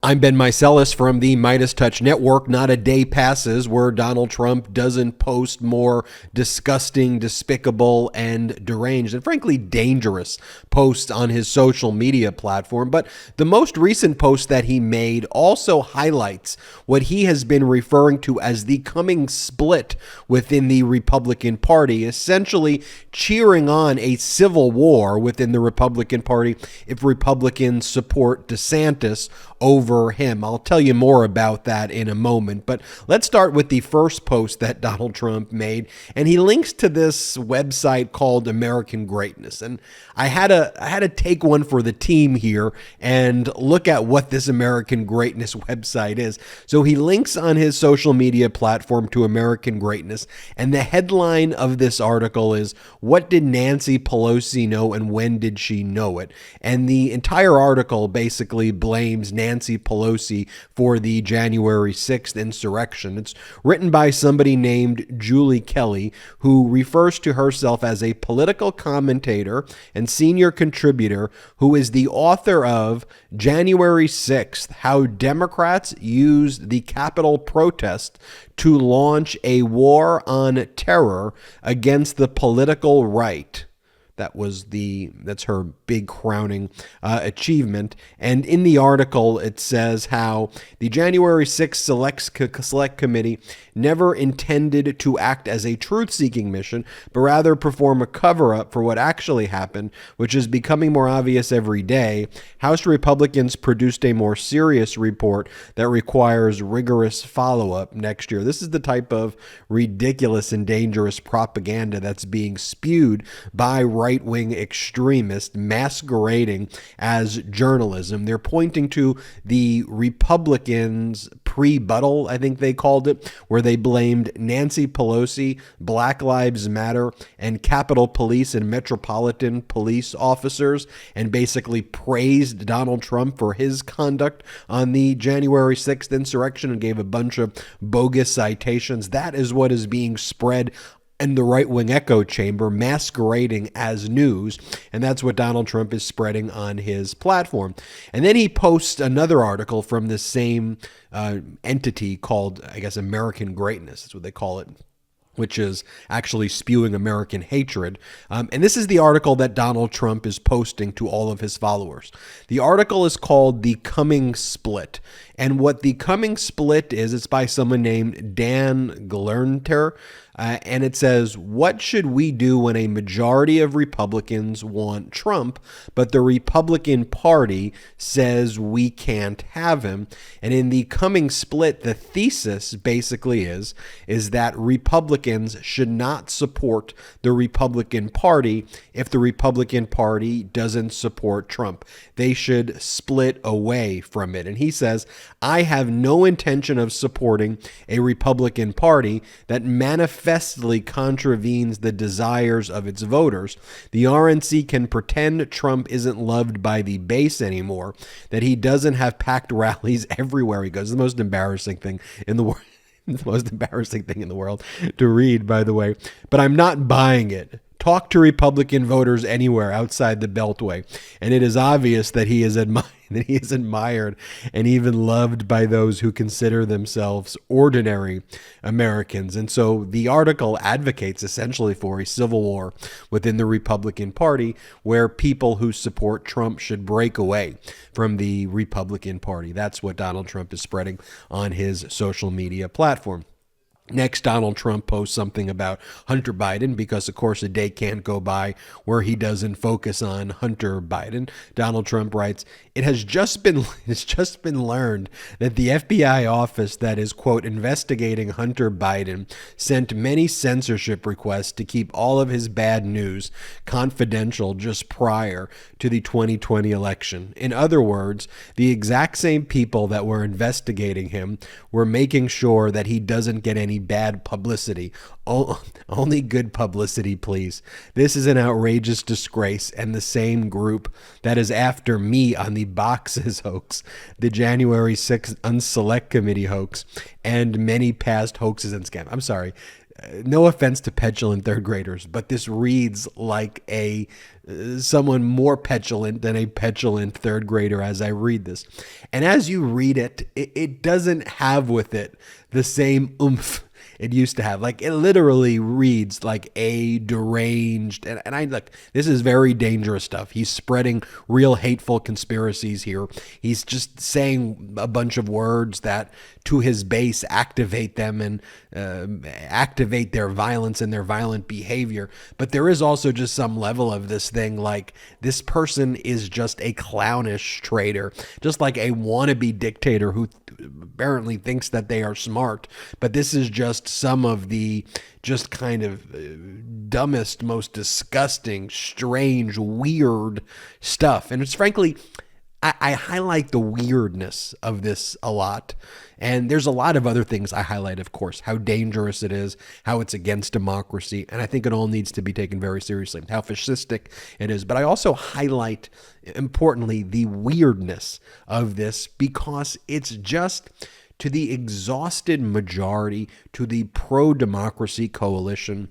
I'm Ben Meiselas from the MeidasTouch Network. Not a day passes where Donald Trump doesn't post more disgusting, despicable, and deranged, and frankly dangerous posts on his social media platform. But the most recent post that he made also highlights what he has been referring to as the coming split within the Republican Party, essentially cheering on a civil war within the Republican Party if Republicans support DeSantis over him. I'll tell you more about that in a moment, but let's start with the first post that Donald Trump made, and he links to this website called American Greatness. And I had to take one for the team here and look at what this American Greatness website is. So he links on his social media platform to American Greatness, and the headline of this article is, "What did Nancy Pelosi know and when did she know it?" And the entire article basically blames Nancy Pelosi for the January 6th insurrection. It's written by somebody named Julie Kelly, who refers to herself as a political commentator and senior contributor who is the author of January 6th, How Democrats Used the Capitol Protest to Launch a War on Terror Against the Political Right. That's her big crowning achievement. And in the article, it says how the January 6th Select Committee never intended to act as a truth-seeking mission, but rather perform a cover-up for what actually happened, which is becoming more obvious every day. House Republicans produced a more serious report that requires rigorous follow-up next year. This is the type of ridiculous and dangerous propaganda that's being spewed by right-wing extremists masquerading as journalism. They're pointing to the Republicans' pre-buttal, I think they called it, where they blamed Nancy Pelosi, Black Lives Matter, and Capitol Police and Metropolitan Police officers, and basically praised Donald Trump for his conduct on the January 6th insurrection and gave a bunch of bogus citations. That is what is being spread in the right-wing echo chamber, masquerading as news, and that's what Donald Trump is spreading on his platform. And then he posts another article from this same entity called, I guess, American Greatness. That's what they call it, which is actually spewing American hatred. And this is the article that Donald Trump is posting to all of his followers. The article is called The Coming Split. And what The Coming Split is, it's by someone named Dan Glernter. And it says, "What should we do when a majority of Republicans want Trump, but the Republican Party says we can't have him?" And in The Coming Split, the thesis basically is that Republicans should not support the Republican Party if the Republican Party doesn't support Trump. They should split away from it. And he says, "I have no intention of supporting a Republican Party that manifestly contravenes the desires of its voters. The RNC can pretend Trump isn't loved by the base anymore, that he doesn't have packed rallies everywhere he goes." The most embarrassing thing in the world. The most embarrassing thing in the world to read, by the way. "But I'm not buying it. Talk to Republican voters anywhere outside the Beltway, and it is obvious that he is admired and even loved by those who consider themselves ordinary Americans." And so the article advocates essentially for a civil war within the Republican Party, where people who support Trump should break away from the Republican Party. That's what Donald Trump is spreading on his social media platform. Next, Donald Trump posts something about Hunter Biden because, of course, a day can't go by where he doesn't focus on Hunter Biden. Donald Trump writes, "It has just been learned that the FBI office that is, quote, investigating Hunter Biden sent many censorship requests to keep all of his bad news confidential just prior to the 2020 election. In other words, the exact same people that were investigating him were making sure that he doesn't get any bad publicity. Only good publicity, please. This is an outrageous disgrace, and the same group that is after me on the boxes hoax, the January 6th Unselect Committee hoax, and many past hoaxes and scams." I'm sorry. no offense to petulant third graders, but this reads like a someone more petulant than a petulant third grader as I read this. And as you read it, it doesn't have with it the same oomph it used to have. Like, it literally reads like a deranged, and I look, this is very dangerous stuff. He's spreading real hateful conspiracies here. He's just saying a bunch of words that to his base activate them and activate their violence and their violent behavior. But there is also just some level of this thing, like, this person is just a clownish traitor, just like a wannabe dictator who apparently thinks that they are smart. But this is just some of the just kind of dumbest, most disgusting, strange, weird stuff. And it's frankly, I highlight the weirdness of this a lot. And there's a lot of other things I highlight, of course, how dangerous it is, how it's against democracy. And I think it all needs to be taken very seriously, how fascistic it is. But I also highlight, importantly, the weirdness of this, because it's just, to the exhausted majority, to the pro-democracy coalition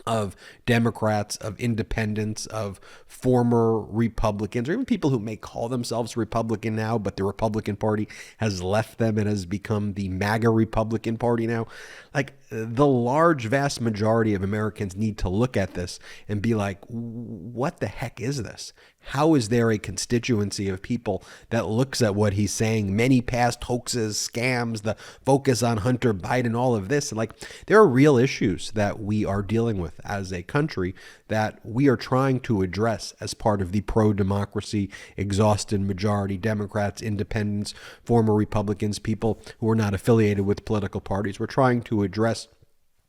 of Democrats, of independents, of former Republicans, or even people who may call themselves Republican now, but the Republican Party has left them and has become the MAGA Republican Party now. Like, the large, vast majority of Americans need to look at this and be like, what the heck is this? How is there a constituency of people that looks at what he's saying, many past hoaxes, scams, the focus on Hunter Biden, all of this? Like, there are real issues that we are dealing with as a country that we are trying to address as part of the pro-democracy, exhausted majority, Democrats, independents, former Republicans, people who are not affiliated with political parties. We're trying to address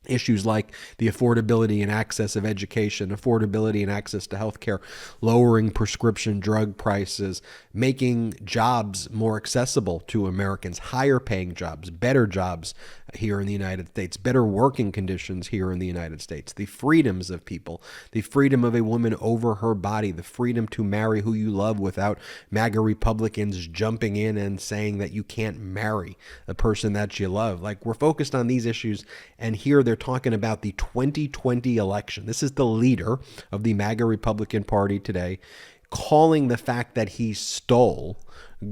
issues like the affordability and access of education, affordability and access to healthcare, lowering prescription drug prices, making jobs more accessible to Americans, higher paying jobs, better jobs here in the United States, better working conditions here in the United States, the freedoms of people, the freedom of a woman over her body, the freedom to marry who you love without MAGA Republicans jumping in and saying that you can't marry a person that you love. Like, we're focused on these issues, and here they're talking about the 2020 election. This is the leader of the MAGA Republican Party today, calling the fact that he stole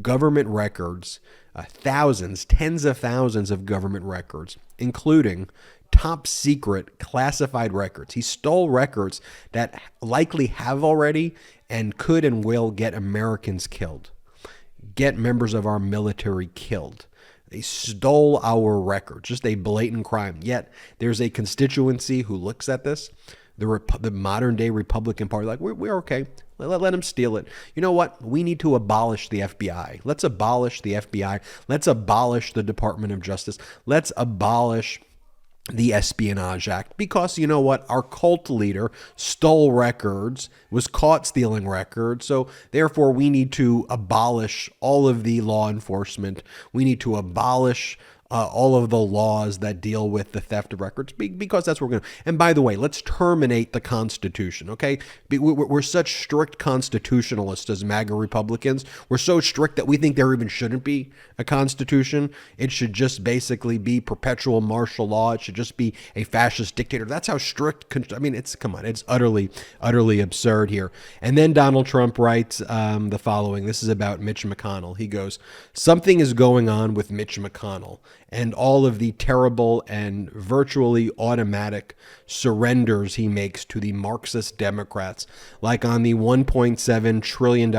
government records, thousands, tens of thousands of government records, including top secret classified records. He stole records that likely have already and could and will get Americans killed, get members of our military killed. They stole our records, just a blatant crime. Yet there's a constituency who looks at this, the modern day Republican Party, like, we're okay. Let them steal it. You know what? We need to abolish the FBI. Let's abolish the FBI. Let's abolish the Department of Justice. Let's abolish the Espionage Act, because you know what? Our cult leader stole records, was caught stealing records. So therefore we need to abolish all of the law enforcement. We need to abolish all of the laws that deal with the theft of records, because that's what we're going to. And by the way, let's terminate the Constitution, okay? We're such strict constitutionalists as MAGA Republicans. We're so strict that we think there even shouldn't be a Constitution. It should just basically be perpetual martial law. It should just be a fascist dictator. That's how strict, I mean, come on, it's utterly absurd here. And then Donald Trump writes the following. This is about Mitch McConnell. He goes, "Something is going on with Mitch McConnell and all of the terrible and virtually automatic surrenders he makes to the Marxist Democrats, like on the $1.7 trillion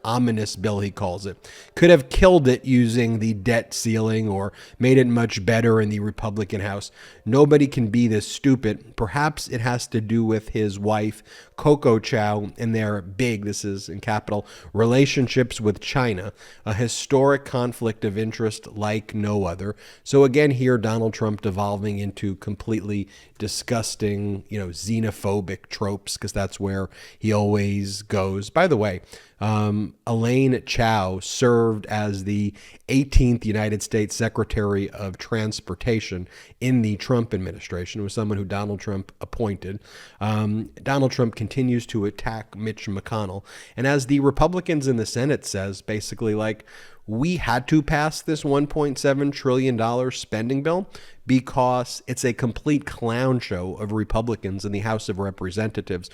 ominous bill, he calls it. Could have killed it using the debt ceiling or made it much better in the Republican House. Nobody can be this stupid. Perhaps it has to do with his wife, Coco Chow, and their big, this is in capital, relationships with China, a historic conflict of interest like no other." So again, here Donald Trump devolving into completely disgusting, xenophobic tropes, because that's where he always goes. By the way, Elaine Chao served as the 18th United States Secretary of Transportation in the Trump administration. It was someone who Donald Trump appointed. Donald Trump continues to attack Mitch McConnell. And as the Republicans in the Senate says, basically like, we had to pass this $1.7 trillion spending bill because it's a complete clown show of Republicans in the House of Representatives.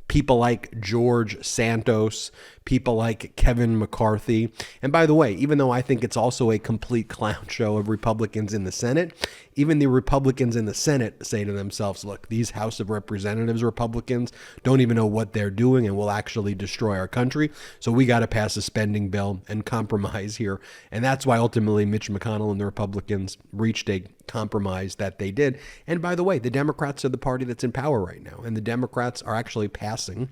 People like George Santos, people like Kevin McCarthy. And by the way, even though I think it's also a complete clown show of Republicans in the Senate, even the Republicans in the Senate say to themselves, look, these House of Representatives Republicans don't even know what they're doing and will actually destroy our country. So we got to pass a spending bill and compromise here. And that's why ultimately Mitch McConnell and the Republicans reached a compromise that they did. And by the way, the Democrats are the party that's in power right now. And the Democrats are actually passing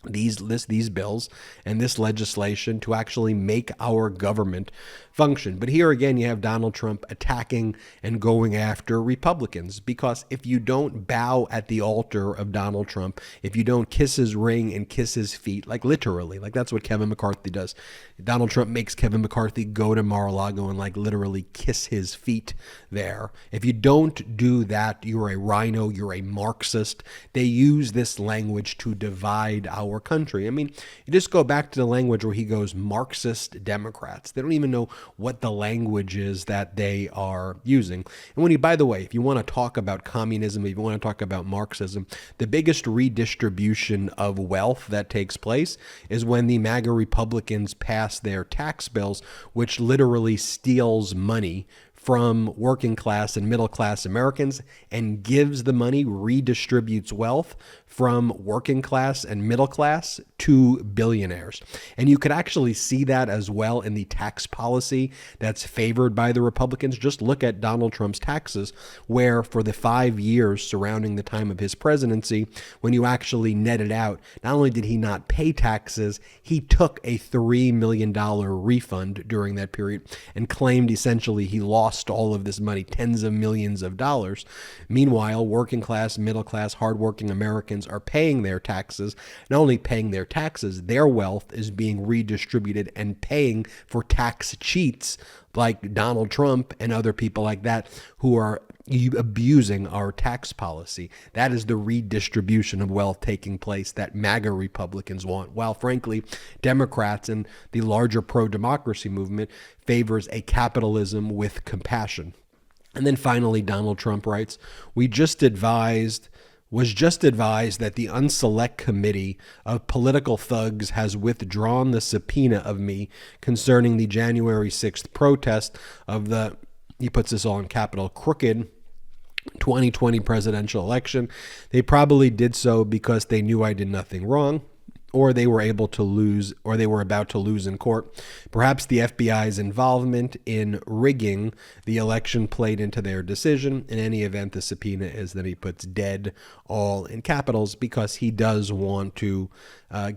these bills and this legislation to actually make our government function. But here again, you have Donald Trump attacking and going after Republicans, because if you don't bow at the altar of Donald Trump, if you don't kiss his ring and kiss his feet, like literally, like that's what Kevin McCarthy does. Donald Trump makes Kevin McCarthy go to Mar-a-Lago and like literally kiss his feet there. If you don't do that, you're a rhino, you're a Marxist. They use this language to divide our country. I mean, you just go back to the language where he goes Marxist Democrats. They don't even know what the language is that they are using. And when you, by the way, if you want to talk about communism, if you want to talk about Marxism, the biggest redistribution of wealth that takes place is when the MAGA Republicans pass their tax bills, which literally steals money from working class and middle class Americans and gives the money, redistributes wealth from working class and middle class to billionaires. And you could actually see that as well in the tax policy that's favored by the Republicans. Just look at Donald Trump's taxes, where for the 5 years surrounding the time of his presidency, when you actually net it out, not only did he not pay taxes, he took a $3 million refund during that period and claimed essentially he lost all of this money, tens of millions of dollars. Meanwhile, working class, middle class, hardworking Americans are paying their taxes. Not only paying their taxes, their wealth is being redistributed and paying for tax cheats like Donald Trump and other people like that who are abusing our tax policy. That is the redistribution of wealth taking place that MAGA Republicans want, while frankly, Democrats and the larger pro-democracy movement favors a capitalism with compassion. And then finally, Donald Trump writes, was just advised that the Unselect Committee of Political Thugs has withdrawn the subpoena of me concerning the January 6th protest of the, he puts this all in capital, crooked 2020 presidential election. They probably did so because they knew I did nothing wrong, or they were able to lose, or they were about to lose in court. Perhaps the FBI's involvement in rigging the election played into their decision. In any event, the subpoena is that he puts dead all in capitals because he does want to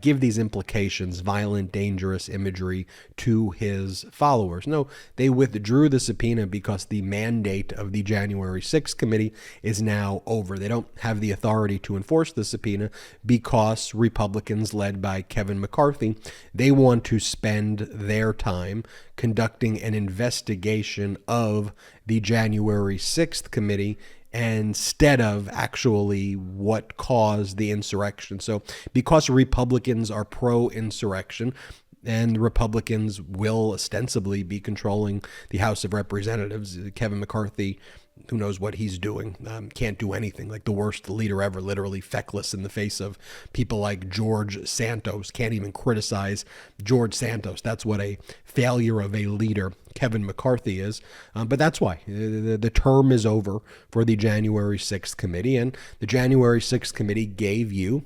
give these implications, violent, dangerous imagery to his followers. No, they withdrew the subpoena because the mandate of the January 6th committee is now over. They don't have the authority to enforce the subpoena because Republicans led by Kevin McCarthy, they want to spend their time conducting an investigation of the January 6th committee instead of actually what caused the insurrection. So because Republicans are pro-insurrection, and Republicans will ostensibly be controlling the House of Representatives, Kevin McCarthy, who knows what he's doing, can't do anything, like the worst leader ever, literally feckless in the face of people like George Santos, can't even criticize George Santos. That's what a failure of a leader Kevin McCarthy is. But that's why the term is over for the January 6th committee, and the January 6th committee gave you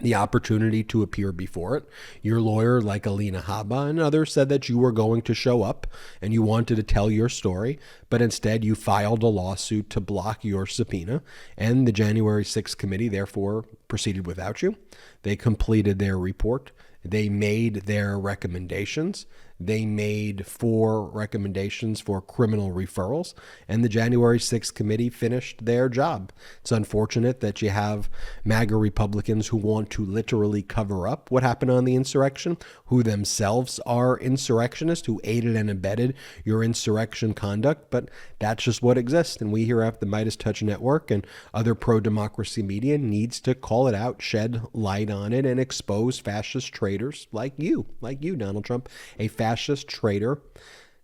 the opportunity to appear before it. Your lawyer, like Alina Habba and others, said that you were going to show up and you wanted to tell your story, but instead you filed a lawsuit to block your subpoena, and the January 6th committee therefore proceeded without you. They completed their report. They made their recommendations. They made 4 recommendations for criminal referrals, and the January 6th committee finished their job. It's unfortunate that you have MAGA Republicans who want to literally cover up what happened on the insurrection, who themselves are insurrectionists, who aided and abetted your insurrection conduct, but that's just what exists. And we here at the MeidasTouch Network and other pro-democracy media needs to call it out, shed light on it, and expose fascist traitors like you, Donald Trump, a fascist traitor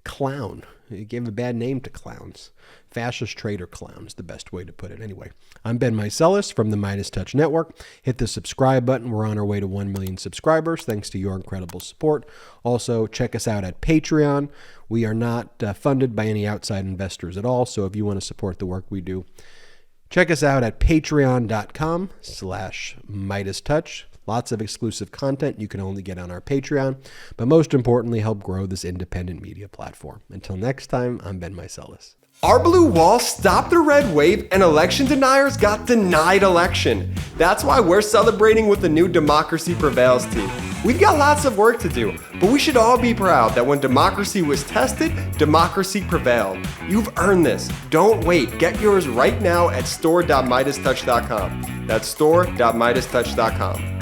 clown. You gave a bad name to clowns. Fascist traitor clown is the best way to put it. Anyway, I'm Ben Meiselas from the MeidasTouch Network. Hit the subscribe button. We're on our way to 1 million subscribers, thanks to your incredible support. Also, check us out at Patreon. We are not funded by any outside investors at all, so if you want to support the work we do, check us out at patreon.com/MeidasTouch. Lots of exclusive content you can only get on our Patreon, but most importantly, help grow this independent media platform. Until next time, I'm Ben Meiselas. Our blue wall stopped the red wave and election deniers got denied election. That's why we're celebrating with the new Democracy Prevails team. We've got lots of work to do, but we should all be proud that when democracy was tested, democracy prevailed. You've earned this. Don't wait. Get yours right now at store.MeidasTouch.com. That's store.MeidasTouch.com.